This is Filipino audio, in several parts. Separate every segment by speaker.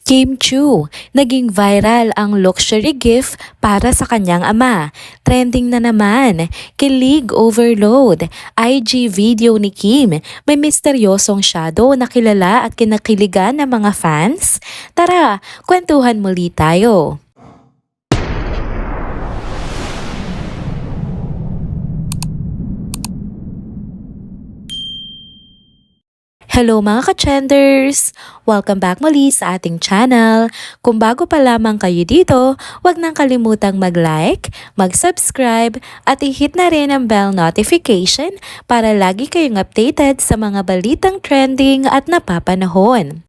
Speaker 1: Kim Chu, naging viral ang luxury gift para sa kanyang ama. Trending na naman, kilig overload. IG video ni Kim, may misteryosong shadow na kilala at kinakiligan ng mga fans. Tara, kwentuhan muli tayo. Hello mga ka-trenders! Welcome back muli sa ating channel. Kung bago pa lamang kayo dito, huwag nang kalimutang mag-like, mag-subscribe at i-hit na rin ang bell notification para lagi kayong updated sa mga balitang trending at napapanahon.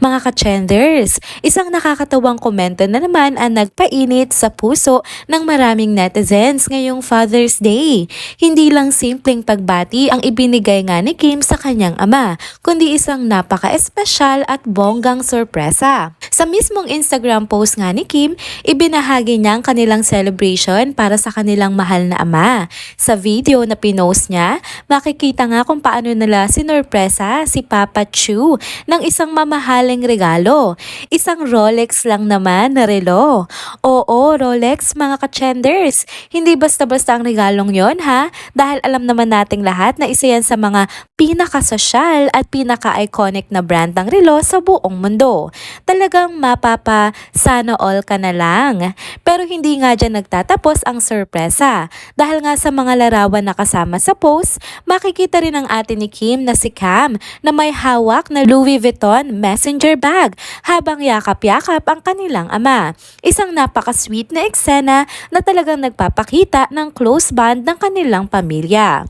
Speaker 1: Mga ka-trenders, isang nakakatawang komento na naman ang nagpainit sa puso ng maraming netizens ngayong Father's Day. Hindi lang simpleng pagbati ang ibinigay nga ni Kim sa kanyang ama, kundi isang napaka-espesyal at bonggang sorpresa. Sa mismong Instagram post nga ni Kim, ibinahagi niya ang kanilang celebration para sa kanilang mahal na ama. Sa video na pinost niya, makikita nga kung paano nila sinorpresa si Papa Chu ng isang mamahaling regalo. Isang Rolex lang naman na relo. Oo, Rolex mga ka-trenders. Hindi basta-basta ang regalong yon ha, dahil alam naman nating lahat na isa yan sa mga pinaka-sosyal at pinaka-iconic na brand ng relo sa buong mundo. Talagang mapapa sana all ka na lang. Pero hindi nga dyan nagtatapos ang sorpresa. Dahil nga sa mga larawan na kasama sa post, makikita rin ang ate ni Kim na si Cam na may hawak na Louis Vuitton messenger bag habang yakap-yakap ang kanilang ama. Isang napaka-sweet na eksena na talagang nagpapakita ng close bond ng kanilang pamilya.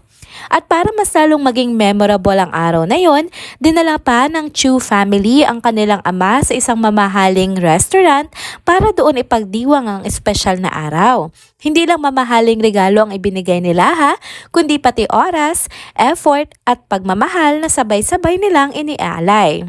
Speaker 1: At para mas lalong maging memorable ang araw na yon, dinala pa ng Chu family ang kanilang ama sa isang mamahaling restaurant para doon ipagdiwang ang espesyal na araw. Hindi lang mamahaling regalo ang ibinigay nila ha, kundi pati oras, effort at pagmamahal na sabay-sabay nilang inialay.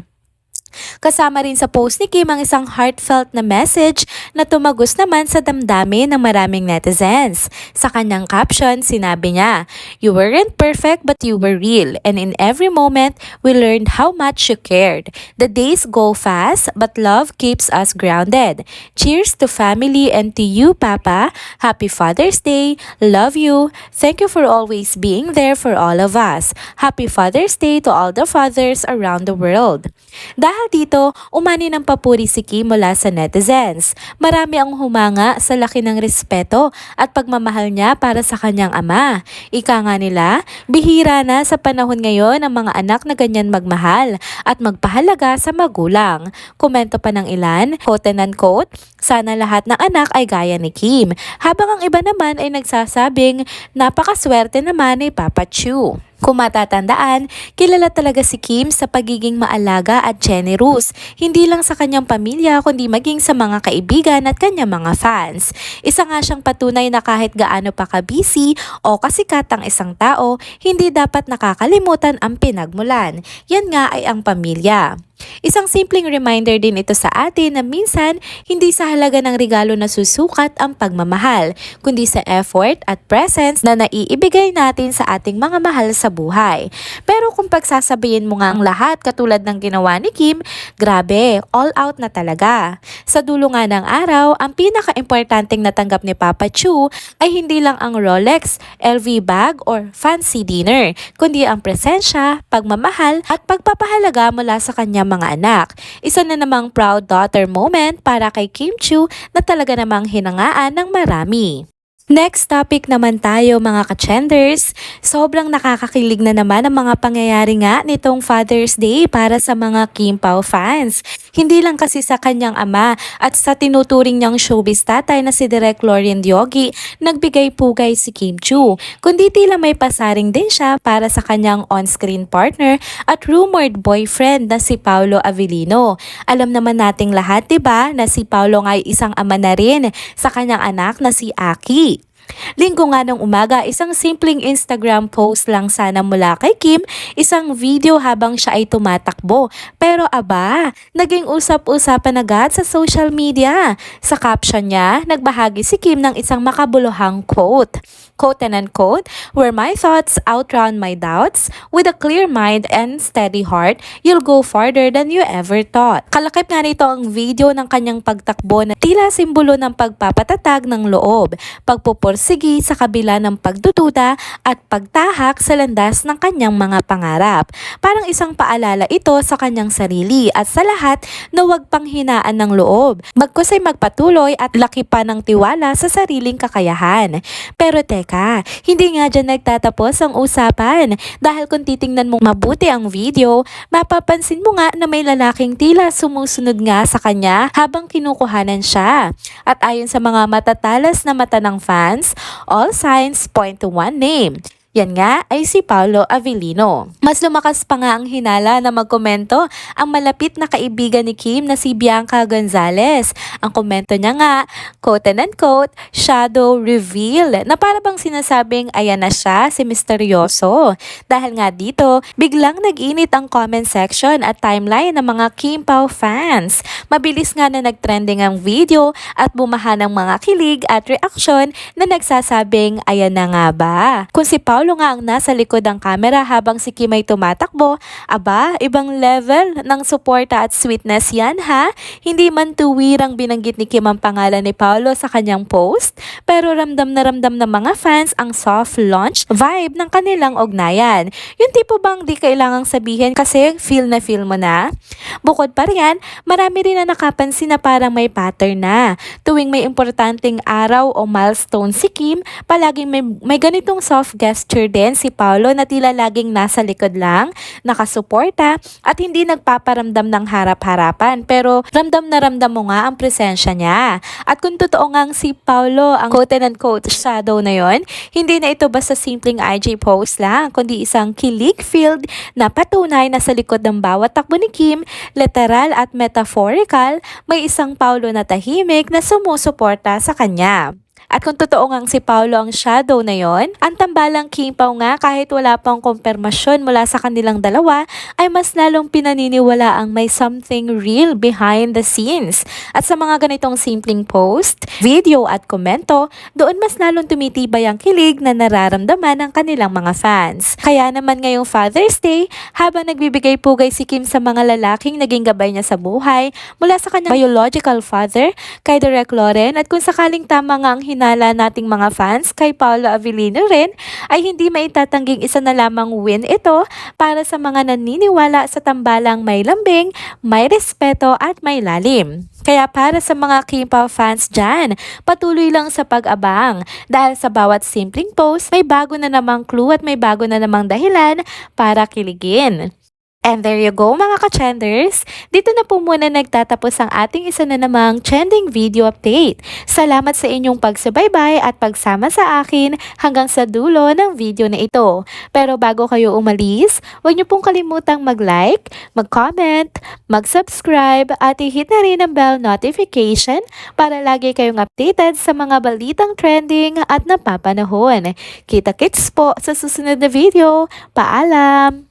Speaker 1: Kasama rin sa post ni Kim ang isang heartfelt na message na tumagos naman sa damdamin ng maraming netizens. Sa kanyang caption, sinabi niya, "You weren't perfect but you were real, and in every moment, we learned how much you cared. The days go fast, but love keeps us grounded. Cheers to family and to you, Papa. Happy Father's Day. Love you. Thank you for always being there for all of us. Happy Father's Day to all the fathers around the world." Dahil dito, umani ng papuri si Kim mula sa netizens. Marami ang humanga sa laki ng respeto at pagmamahal niya para sa kanyang ama. Ika nga nila, bihira na sa panahon ngayon ang mga anak na ganyan magmahal at magpahalaga sa magulang. Komento pa ng ilan, quote and unquote, "Sana lahat ng anak ay gaya ni Kim." Habang ang iba naman ay nagsasabing, "Napakaswerte naman ni Papa Chu." Kung matatandaan, kilala talaga si Kim sa pagiging maalaga at generous, hindi lang sa kanyang pamilya kundi maging sa mga kaibigan at kanyang mga fans. Isa nga siyang patunay na kahit gaano pa ka-busy o kasikat ang isang tao, hindi dapat nakakalimutan ang pinagmulan. Yan nga ay ang pamilya. Isang simpleng reminder din ito sa atin na minsan hindi sa halaga ng regalo na susukat ang pagmamahal, kundi sa effort at presence na naiibigay natin sa ating mga mahal sa buhay. Pero kung pagsasabihin mo nga ang lahat katulad ng ginawa ni Kim, grabe, all out na talaga. Sa dulo nga ng araw, ang pinaka-importanting natanggap ni Papa Chu ay hindi lang ang Rolex, LV bag or fancy dinner, kundi ang presensya, pagmamahal at pagpapahalaga mula sa kanyang mga anak. Isa na namang proud daughter moment para kay Kim Chu na talaga namang hinangaan ng marami. Next topic naman tayo mga ka-trenders. Sobrang nakakakilig na naman ang mga pangyayari nga nitong Father's Day para sa mga Kim Pao fans. Hindi lang kasi sa kanyang ama at sa tinuturing niyang showbiz tatay na si Direk Lorien Diogi nagbigay pugay si Kim Chu, kundi tila may pasaring din siya para sa kanyang on-screen partner at rumored boyfriend na si Paolo Avellino. Alam naman nating lahat 'di ba na si Paolo nga ay isang ama na rin sa kanyang anak na si Aki. Linggo nga ng umaga, isang simpleng Instagram post lang sana mula kay Kim, isang video habang siya ay tumatakbo. Pero aba, naging usap-usapan agad sa social media. Sa caption niya, nagbahagi si Kim ng isang makabuluhang quote. quote and unquote, where my thoughts outrun my doubts, with a clear mind and steady heart, you'll go farther than you ever thought. Kalakip nga nito ang video ng kanyang pagtakbo na tila simbolo ng pagpapatatag ng loob, pagpupursigi sa kabila ng pagdududa at pagtahak sa landas ng kanyang mga pangarap. Parang isang paalala ito sa kanyang sarili at sa lahat na huwag panghinaan ng loob, magkusay magpatuloy at laki pa ng tiwala sa sariling kakayahan. Pero teka, hindi nga dyan nagtatapos ang usapan dahil kung titingnan mong mabuti ang video, mapapansin mo nga na may lalaking tila sumusunod nga sa kanya habang kinukuhanan siya. At ayon sa mga matatalas na mata ng fans, all signs point to one name. Yan nga ay si Paolo Avellino. Mas lumakas pa nga ang hinala na magkomento ang malapit na kaibigan ni Kim na si Bianca Gonzalez. Ang komento niya nga, quote and unquote, shadow reveal, na para bang sinasabing ayan na siya, si misteryoso. Dahil nga dito, biglang nag-init ang comment section at timeline ng mga Kim Pao fans. Mabilis nga na nagtrending ang video at bumaha ng mga kilig at reaksyon na nagsasabing ayan na nga ba. Kung si Paolo nga ang nasa likod ng camera habang si Kim ay tumatakbo, aba, ibang level ng suporta at sweetness yan ha. Hindi man tuwirang binanggit ni Kim ang pangalan ni Paolo sa kanyang post, pero ramdam ng mga fans ang soft launch vibe ng kanilang ugnayan. Yung tipo bang di kailangang sabihin kasi feel mo na? Bukod pa riyan, marami rin na nakapansin na parang may pattern na. Tuwing may importanteng araw o milestone si Kim, palaging may ganitong soft gesture din si Paolo na tila laging nasa likod lang, nakasuporta at hindi nagpaparamdam ng harap-harapan, pero ramdam na ramdam mo nga ang presensya niya. At kung totoo ngang si Paolo ang quote and unquote shadow na yon, hindi na ito basta simpleng IG post lang, kundi isang kilig-filled na patunay na sa likod ng bawat takbo ni Kim, literal at metaphorical, may isang Paolo na tahimik na sumusuporta sa kanya. At kung totoo ngang si Paolo ang shadow na yon, ang tambalang Kim Pao nga kahit wala pang kumpirmasyon mula sa kanilang dalawa ay mas lalong pinaniniwala ang may something real behind the scenes. At sa mga ganitong simpleng post, video at komento, doon mas lalong tumitibay ang kilig na nararamdaman ng kanilang mga fans. Kaya naman ngayong Father's Day, habang nagbibigay pugay si Kim sa mga lalaking naging gabay niya sa buhay, mula sa kanyang biological father, kay Direk Loren, at kung sakaling tama nga ang hinala nating mga fans kay Paolo Avellino rin, ay hindi maitatanging isa na lamang win ito para sa mga naniniwala sa tambalang may lambing, may respeto at may lalim. Kaya para sa mga Kim Pao fans dyan, patuloy lang sa pag-abang dahil sa bawat simpleng post may bago na namang clue at may bago na namang dahilan para kiligin. And there you go mga ka-trenders, dito na po muna nagtatapos ang ating isa na namang trending video update. Salamat sa inyong pagsubaybay at pagsama sa akin hanggang sa dulo ng video na ito. Pero bago kayo umalis, huwag niyo pong kalimutang mag-like, mag-comment, mag-subscribe at i-hit na rin ang bell notification para lagi kayong updated sa mga balitang trending at napapanahon. Kita-kits po sa susunod na video. Paalam!